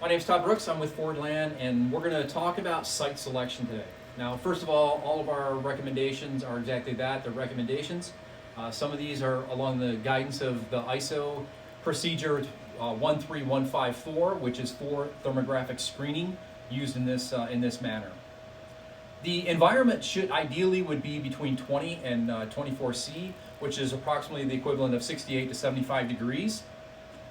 My name's Todd Brooks. I'm with Fordland, and we're going to talk about site selection today. Now, first of all of our recommendations are exactly that, they're recommendations. Some of these are along the guidance of the ISO procedure 13154, which is for thermographic screening used in this manner. The environment should ideally would be between 20 and 24°C, which is approximately the equivalent of 68 to 75 degrees.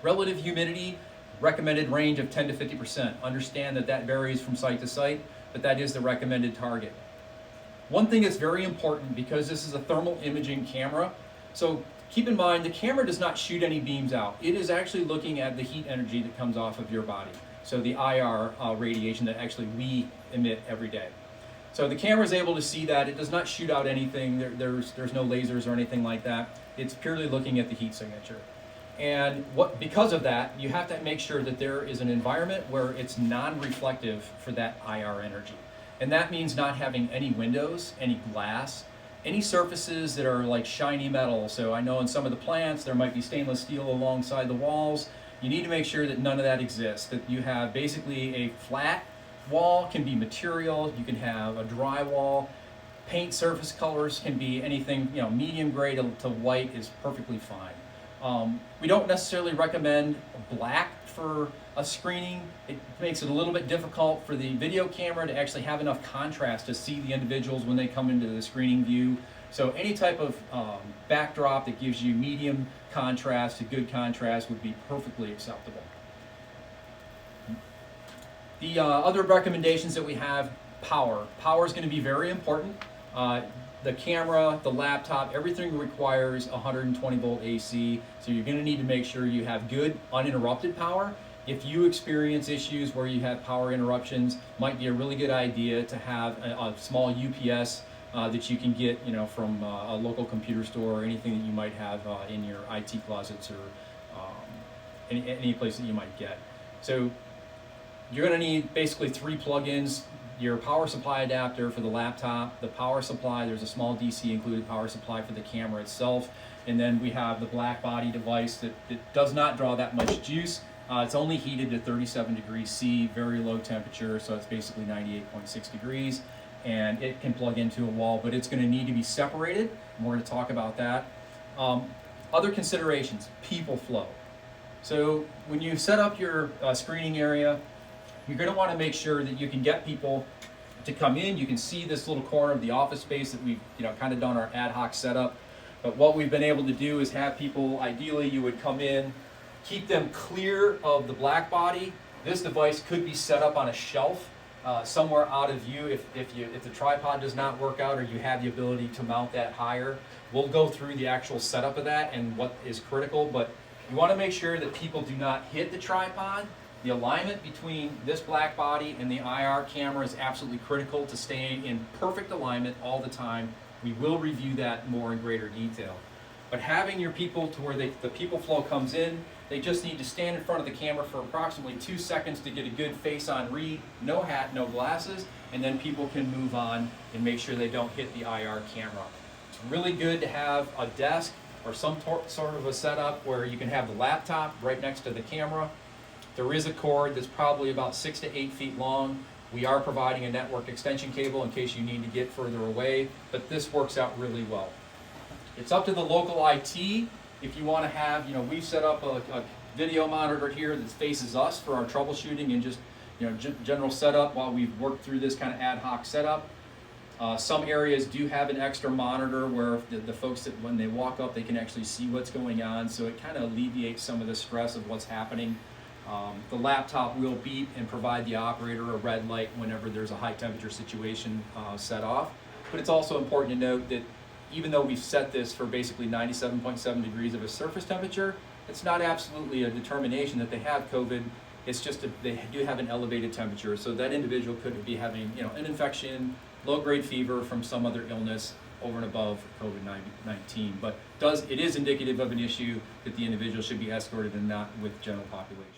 Relative humidity, recommended range of 10 to 50%. Understand that that varies from site to site, but that is the recommended target. One thing that's very important, because this is a thermal imaging camera, so keep in mind the camera does not shoot any beams out. It is actually looking at the heat energy that comes off of your body. So the IR radiation that actually we emit every day. So the camera is able to see that. It does not shoot out anything. There's no lasers or anything like that. It's purely looking at the heat signature. And because of that, you have to make sure that there is an environment where it's non-reflective for that IR energy. And that means not having any windows, any glass, any surfaces that are like shiny metal. So I know in some of the plants there might be stainless steel alongside the walls. You need to make sure that none of that exists, that you have basically a flat wall, can be material, you can have a drywall. Paint surface colors can be anything, medium gray to white is perfectly fine. We don't necessarily recommend black for a screening. It makes it a little bit difficult for the video camera to actually have enough contrast to see the individuals when they come into the screening view. So any type of backdrop that gives you medium contrast to good contrast would be perfectly acceptable. The other recommendations that we have, power. Power is going to be very important. The camera, the laptop, everything requires 120 volt AC, so you're going to need to make sure you have good uninterrupted power. If you experience issues where you have power interruptions, might be a really good idea to have a small UPS that you can get from a local computer store or anything that you might have in your IT closets or any place that you might get. So you're going to need basically 3 plugins. Your power supply adapter for the laptop, the power supply, there's a small DC included power supply for the camera itself, and then we have the black body device that does not draw that much juice. It's only heated to 37 degrees C, very low temperature, so it's basically 98.6 degrees, and it can plug into a wall, but it's going to need to be separated, and we're going to talk about that. Other considerations, people flow. So when you set up your screening area, you're going to want to make sure that you can get people to come in. You can see this little corner of the office space that we've kind of done our ad hoc setup. But what we've been able to do is have people, ideally you would come in, keep them clear of the black body. This device could be set up on a shelf somewhere out of view if the tripod does not work out or you have the ability to mount that higher. We'll go through the actual setup of that and what is critical, but you want to make sure that people do not hit the tripod. The alignment between this black body and the IR camera is absolutely critical to staying in perfect alignment all the time. We will review that more in greater detail. But having your people to where the people flow comes in, they just need to stand in front of the camera for approximately 2 seconds to get a good face-on read, no hat, no glasses, and then people can move on and make sure they don't hit the IR camera. It's really good to have a desk or some sort of a setup where you can have the laptop right next to the camera. There is a cord that's probably about 6 to 8 feet long. We are providing a network extension cable in case you need to get further away, but this works out really well. It's up to the local IT. If you want to have, we've set up a video monitor here that faces us for our troubleshooting and just, general setup while we've worked through this kind of ad hoc setup. Some areas do have an extra monitor where the folks that when they walk up, they can actually see what's going on, so it kind of alleviates some of the stress of what's happening. The laptop will beep and provide the operator a red light whenever there's a high temperature situation set off. But it's also important to note that even though we've set this for basically 97.7 degrees of a surface temperature, it's not absolutely a determination that they have COVID. It's just they do have an elevated temperature, so that individual could be having an infection, low-grade fever from some other illness over and above COVID-19. But it is indicative of an issue that the individual should be escorted and not with general population.